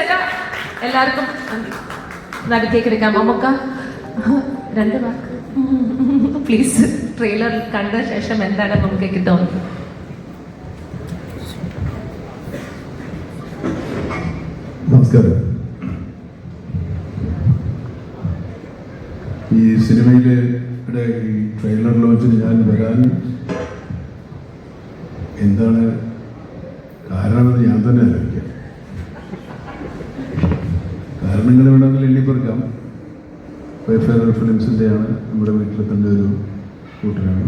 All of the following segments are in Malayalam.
ചേട്ടാ എല്ലാവർക്കും നടുക്കേക്ക് എടുക്കാം. മമ്മക്ക 2 വാക്ക് പ്ലീസ്. ട്രെയിലർ കണ്ട ശേഷം എന്താണ് മമ്മൂക്കയ്ക്ക് തോന്നുന്നത്? നമസ്കാരം. ഈ സിനിമയിലെ ഈ ട്രെയിലർ ലോഞ്ചിന് ഞാൻ വരാൻ എന്താണ് കാരണമെന്ന് ഞാൻ തന്നെ ആലോചിക്കാം. കാരണങ്ങൾ വേണമെങ്കിൽ എണ്ണിപ്പറക്കാം. വൈഫെയർ ഫിലിംസിൻ്റെയാണ്, നമ്മുടെ വീട്ടിലെ തന്നെ ഒരു കൂട്ടരാണ്.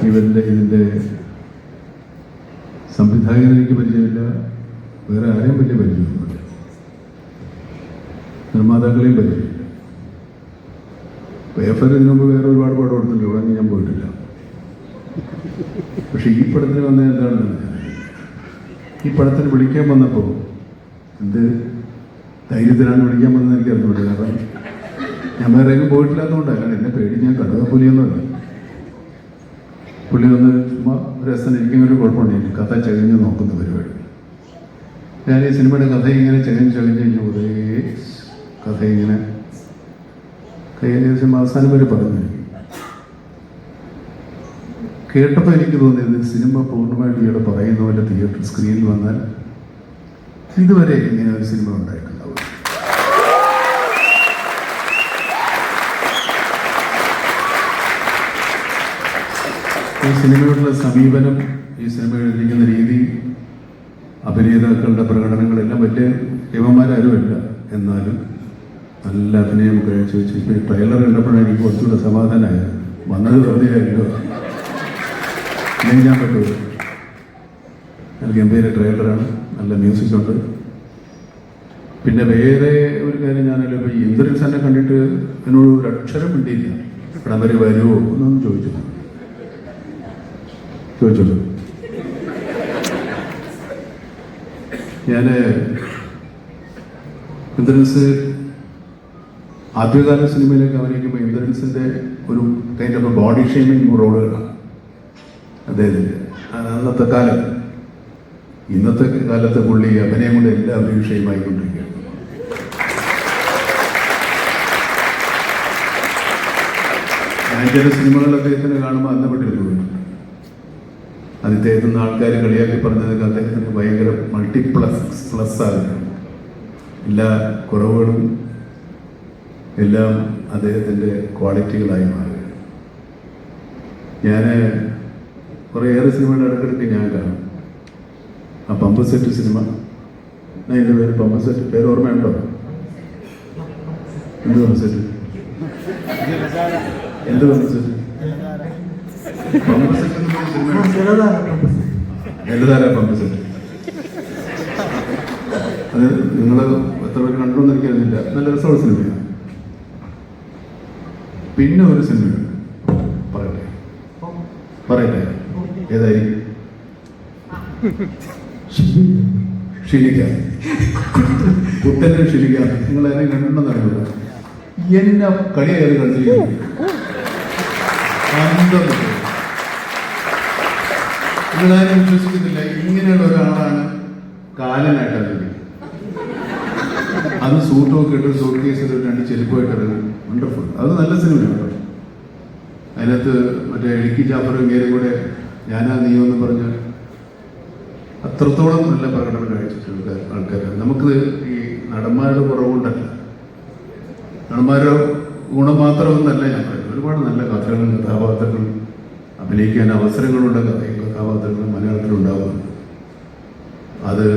ഇതിൻ്റെ സംവിധായകനെ എനിക്ക് പരിചയമില്ല, വേറെ ആരെയും വലിയ പരിചയമൊന്നുമില്ല, നിർമ്മാതാക്കളെയും പരിചയമില്ല. വൈഫെയർ ഇതിനു മുമ്പ് വേറെ ഒരുപാട് പടം കൊടുത്തിട്ടുണ്ട്, ഇവിടെ ഞാൻ പോയിട്ടില്ല. പക്ഷെ ഈ പടത്തിന് വന്നത് എന്താണെന്ന് ഈ പടത്തിന് വിളിക്കാൻ വന്നപ്പോൾ എന്ത് ധൈര്യത്തിലാണ് വിളിക്കാൻ വന്നത് എനിക്ക് അറിഞ്ഞില്ല. കാരണം ഞാൻ വേറെ എങ്ങും പോയിട്ടില്ലാത്തതുകൊണ്ടാണ്. കാരണം എന്നെ പേടി ഞാൻ കടുവപ്പുലിയൊന്നുമല്ല. പുള്ളി വന്ന് ചുമ്മാ രസം ഇരിക്കുന്നൊരു കുഴപ്പമുണ്ട്, കഥ ചകഞ്ഞ് നോക്കുന്ന പരിപാടി. ഞാൻ ഈ സിനിമയുടെ കഥ ഇങ്ങനെ ചകഞ്ഞ് കഴിഞ്ഞ് ഒരേ കഥ ഇങ്ങനെ കഴിഞ്ഞ ദിവസം അവസാനം വരെ പറഞ്ഞു. കേട്ടപ്പോൾ എനിക്ക് തോന്നിയത് സിനിമ പൂർണ്ണമായിട്ട് ഇവിടെ പറയുന്ന പോലെ തിയേറ്റർ സ്ക്രീനിൽ വന്നാൽ ഇതുവരെ ഇങ്ങനെ ഒരു സിനിമ ഉണ്ടായിട്ടുണ്ടാവും. ഈ സിനിമയോടുള്ള സമീപനം, ഈ സിനിമ എഴുതിയിരിക്കുന്ന രീതി, അഭിനേതാക്കളുടെ പ്രകടനങ്ങളെല്ലാം വലിയ യവന്മാരാരുമല്ല, എന്നാലും നല്ല അഭിനയം കഴിച്ചു വെച്ച്. ഇപ്പോൾ ഈ ട്രെയിലർ കണ്ടപ്പോഴാണ് എനിക്ക് കുറച്ചുകൂടെ സമാധാനമായത്. വന്നത് വെറുതെ ആയില്ലോ, ഞാൻ പറ്റുമോ. നല്ല ഗംഭീര ട്രെയിലറാണ്, നല്ല മ്യൂസിക്കുണ്ട്. പിന്നെ വേറെ ഒരു കാര്യം, ഞാനല്ലോ ഇപ്പോൾ ഇന്ദ്രൻസ് എന്നെ കണ്ടിട്ട് എന്നോട് ഒരു അക്ഷരം മിണ്ടിയില്ല. ഇവിടം വരെ വരുമോ എന്നൊന്നും ചോദിച്ചോളൂ. ഞാൻ ഇന്ദ്രൻസ് ആദ്യകാല സിനിമയിലേക്ക് അഭിനയിക്കുമ്പോൾ ഇന്ദ്രൻസിൻ്റെ ഒരു കൈൻഡ് ഓഫ് ബോഡി ഷേമിങ് റോളുകളാണ് അദ്ദേഹത്തിൻ്റെ. അന്നത്തെ കാലം, ഇന്നത്തെ കാലത്തെ പുള്ളി അഭിനയം കൊണ്ട് എല്ലാവരും വിഷയമായിക്കൊണ്ടിരിക്കുകയാണ്. ഞാൻ ചില സിനിമകൾ അദ്ദേഹത്തിന് കാണുമ്പോൾ അന്നപ്പെട്ടിരുന്നു. അദ്ദേഹത്തിന് ആൾക്കാർ കളിയാക്കി പറഞ്ഞതൊക്കെ അദ്ദേഹത്തിന് ഭയങ്കര പ്ലസ് ആകുന്നു. എല്ലാ കുറവുകളും എല്ലാം അദ്ദേഹത്തിൻ്റെ ക്വാളിറ്റികളായി മാറുക. ഞാൻ കുറേയേറെ സിനിമയുടെ ഇടയ്ക്കിടയ്ക്ക് ഞാൻ കാണും. ആ പമ്പ് സെറ്റ് സിനിമ, അതിൻ്റെ പേര് പമ്പ് സെറ്റ്, പേര് ഓർമ്മയുണ്ടോ? എന്ത് പമ്പ് സെറ്റ്? എന്ത് pump set? Pump set cinema Jaladhara pump set. അത് നിങ്ങൾ എത്ര പേര് കണ്ടോന്ന് എനിക്കറിയില്ല. നല്ല രസമുള്ള സിനിമയാണ്. പിന്നെ ഒരു സിനിമയുണ്ട്, പറയട്ടെ ഏതായിരിക്കും? ഷിലിക്ക, കുട്ടൻ്റെ ഷിലിക്ക. നിങ്ങൾ ആരെയും കണ്ടെന്ന് അറിയില്ല. എന്നെ കളിയായത് കളിച്ചിരിക്കുന്നു. നിങ്ങളാരും വിശ്വസിക്കുന്നില്ല, ഇങ്ങനെയുള്ള ഒരാളാണ് കാലനായിട്ട് അറിയുന്നത്. അത് സൂട്ടൊക്കെ ഇട്ട് സൂട്ട് കേസിൽ 2 ചെരുപ്പായിട്ട് ഇറങ്ങും. വണ്ടർഫുൾ. അത് നല്ല സിനിമയാണ്. അതിനകത്ത് മറ്റേ ഇടുക്കി ജാഫറും ഇങ്ങേരും കൂടെ ഞാനാ നീയെന്ന് പറഞ്ഞ് അത്രത്തോളം നല്ല പ്രകടനം കാഴ്ചിട്ടുള്ള ആൾക്കാരാണ്. നമുക്ക് ഈ നടന്മാരുടെ കുറവുകൊണ്ടല്ല, നടന്മാരുടെ ഗുണം മാത്രമൊന്നല്ല ഞാൻ പറയുന്നത്. ഒരുപാട് നല്ല കഥകളും കഥാപാത്രങ്ങളും അഭിനയിക്കാൻ അവസരങ്ങളുള്ള കഥയും കഥാപാത്രങ്ങളും മലയാളത്തിലുണ്ടാകുന്നുണ്ട്. അത്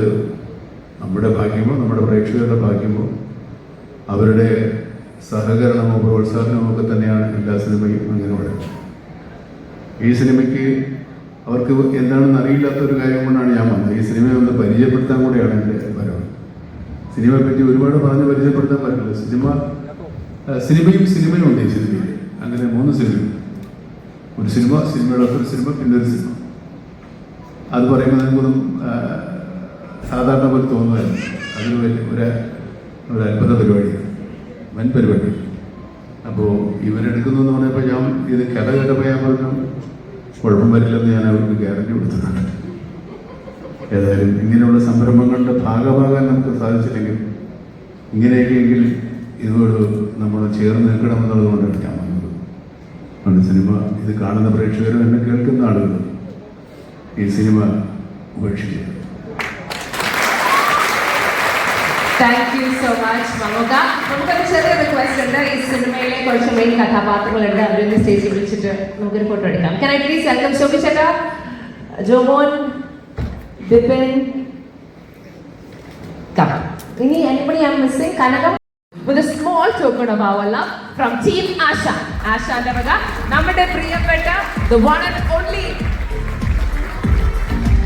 നമ്മുടെ ഭാഗ്യമോ നമ്മുടെ പ്രേക്ഷകരുടെ ഭാഗ്യമോ അവരുടെ സഹകരണമോ പ്രോത്സാഹനമോ ഒക്കെ തന്നെയാണ് എല്ലാ സിനിമയും അങ്ങനെ പറയുന്നത്. ഈ സിനിമയ്ക്ക് അവർക്ക് എന്താണെന്ന് അറിയില്ലാത്തൊരു കാര്യം കൊണ്ടാണ് ഞാൻ വന്നത്. ഈ സിനിമയെ ഒന്ന് പരിചയപ്പെടുത്താൻ കൂടെയാണ് എൻ്റെ വരവ്. സിനിമയെ പറ്റി ഒരുപാട് പറഞ്ഞ് പരിചയപ്പെടുത്താൻ പറ്റില്ല. സിനിമയും ഉണ്ട് ഈ സിനിമയിൽ. അങ്ങനെ 3 സിനിമ. ഒരു സിനിമ, സിനിമയുടെ അതൊരു സിനിമ, പിന്നെ ഒരു സിനിമ. അത് പറയുമ്പോൾ നമുക്കൊന്നും സാധാരണ പോലെ തോന്നുമായിരുന്നു. അതൊരു ഒരു അത്ഭുത പരിപാടിയാണ്, വൻ പരിപാടി. അപ്പോൾ ഇവരെടുക്കുന്നു എന്ന് പറഞ്ഞപ്പോൾ ഞാൻ ഇത് കഥ കേട്ടപ്പോൾ ഞാൻ പറഞ്ഞു കുഴപ്പം വരില്ലെന്ന് ഞാൻ അവർക്ക് ഗ്യാരണ്ടി കൊടുത്തിട്ടുണ്ട്. ഏതായാലും ഇങ്ങനെയുള്ള സംരംഭങ്ങളുടെ ഭാഗമാകാൻ നമുക്ക് സാധിച്ചില്ലെങ്കിൽ ഇങ്ങനെയൊക്കെയെങ്കിൽ ഇതോട് നമ്മൾ ചേർന്ന് നിൽക്കണമെന്നുള്ളത് കൊണ്ടാണ് ഞാൻ വന്നത്. അതുകൊണ്ട് സിനിമ ഇത് കാണുന്ന പ്രേക്ഷകരും എന്നെ കേൾക്കുന്ന ആളുകളും ഈ സിനിമ ഉപേക്ഷിക്കുക. Thank you so much Mammukka. നമുക്കൊരു ചെറിയ റിക്വസ്റ്റ് ഉണ്ട്. ഈ സിനിമയിലെ കുറച്ച് മെയിൻ കഥാപാത്രങ്ങളുണ്ട്, അവരൊന്ന് സ്റ്റേജിൽ വിളിച്ചിട്ട് നമുക്കൊരു ഫോട്ടോ എടുക്കാം. Can I please welcome Shobhi ചേട്ടാ, ജോമോൻ, ബിപിൻ, come. ഇനി anybody I'm missing? Kanakam. With a small token of our love from Team Asha. ആശാന്റെ വക നമ്മുടെ പ്രിയപ്പെട്ട the one and only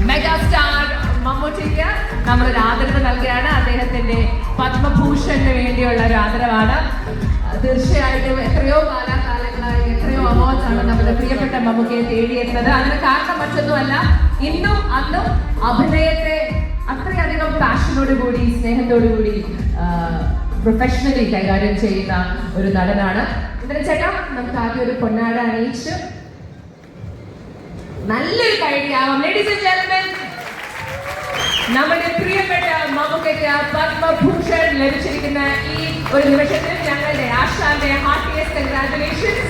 megastar മമ്മൂട്ടിക്ക് നമ്മളൊരു ആദരവ് നൽകുകയാണ്. അദ്ദേഹത്തിന്റെ പത്മഭൂഷണിന് വേണ്ടിയുള്ള ഒരു ആദരവാണ്. തീർച്ചയായിട്ടും എത്രയോ കാലാകാലങ്ങളായി എത്രയോ അവാർഡ്സ് ആണ് നമ്മുടെ പ്രിയപ്പെട്ട മമ്മൂക്കയെ തേടിയെത്തുന്നത്. അതിന് കാരണം മറ്റൊന്നുമല്ല, ഇന്നും അന്നും അഭിനയത്തെ അത്രയധികം പാഷനോടുകൂടി സ്നേഹത്തോടുകൂടി പ്രൊഫഷണലി കൈകാര്യം ചെയ്യുന്ന ഒരു നടനാണ്. ഇന്ദ്രൻ ചേട്ടാ, നമുക്ക് ആദ്യം ഒരു പൊന്നാട അണിയിച്ച് നല്ലൊരു കഴിയാവാം. ലേഡീസ് ആൻഡ് ജെന്റിൽമെൻ, നമ്മുടെ പ്രിയപ്പെട്ട മമ്മൂക്കയ്ക്ക് പത്മഭൂഷൺ ലഭിച്ചിരിക്കുന്ന ഈ ഒരു നിമിഷത്തിൽ ഞങ്ങളുടെ ആശാന്റെ ഹാർട്ടിയസ്റ്റ് കൺഗ്രാറ്റുലേഷൻസ്.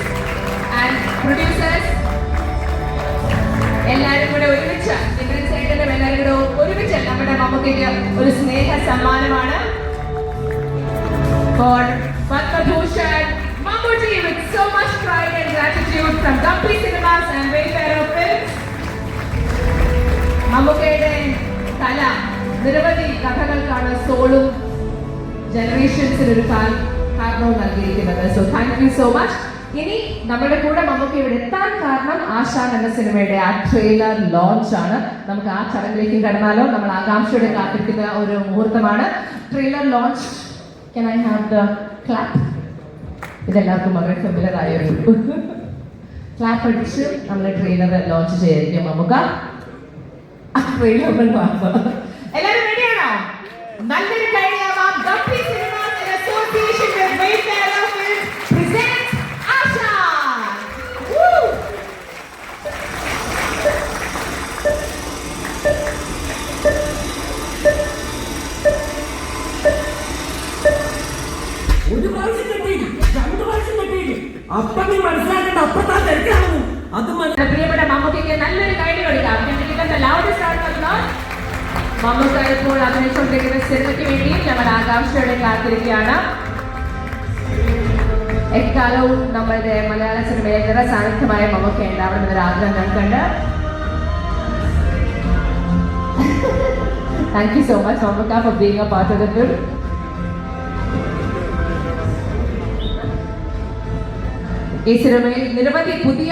ആൻഡ് പ്രൊഡ്യൂസേഴ്സ് എല്ലാവരും കൂടെ ഒരുമിച്ച്, ഇന്ദ്രൻ ചേട്ടനും എല്ലാവരും കൂടെ ഒരുമിച്ച് നമ്മുടെ മമ്മൂക്കയ്ക്ക് ഒരു സ്നേഹ സമ്മാനമാണ്. For Padma-Bhushan Mammootty with so much pride and gratitude from Gumtree Cinemas and Wayfarer Films. മമ്മൂക്കയുടെ കല നിരവധി കഥകൾക്കാണ് സോളും ജനറേഷൻസിന് ഒരു കാരണവും നൽകിയിരിക്കുന്നത്. So thank you so much. ഇനി നമ്മുടെ കൂടെ മമ്മൂക്ക ഇവിടെ എത്താൻ കാരണം ആശാൻ എന്ന സിനിമയുടെ ആ ട്രെയിലർ ലോഞ്ച് ആണ്. നമുക്ക് ആ ചടങ്ങിലേക്ക് കടന്നാലോ? നമ്മൾ ആകാംക്ഷയോടെ കാത്തിരിക്കുന്ന ഒരു മുഹൂർത്തമാണ് trailer launch. Can I have the clap? ഇതെല്ലാവർക്കും വളരെ ഫെമിലർ ആയൊരു ക്ലാപ്പ് അടിച്ച് നമ്മൾ ട്രെയിലർ ലോഞ്ച് ചെയ്യായിരിക്കും മമ്മൂക്ക. ട്രെയിലർ എല്ലാവരും റെഡിയാണോ? നല്ലൊരു കഴിയാവാം. Gumtree Cinemas in association with Wayfarer Films presents Asha. Woo! ഒരു പ്രാവശ്യം കെട്ടിയില്ല, 2 പ്രാവശ്യം കെട്ടിയില്ല. അപ്പൊ നീ മനസ്സിലാക്കേണ്ട അപ്പത്താ തിരക്കാണ്. അത് പ്രിയപ്പെട്ട മമ്മൂക്കയ്ക്ക് നല്ലൊരു കൈഡി കൊടുക്കാം. മമ്മൂക്ക ഇപ്പോൾ അഭിനയിച്ചുകൊണ്ടിരിക്കുന്ന സിനിമയ്ക്ക് വേണ്ടി ഞങ്ങൾ ആകാംക്ഷയോടെ കാത്തിരിക്കുകയാണ്. എക്കാലവും നമ്മളുടെ മലയാള സിനിമയിൽ നിറസാന്നിധ്യമായ മമ്മൂക്ക ഉണ്ടാവണമെന്നൊരു ആഗ്രഹം ഞങ്ങൾക്കുണ്ട്. Thank you so much Mammukka for being a part of the film. ഈ സിനിമയിൽ നിരവധി പുതിയ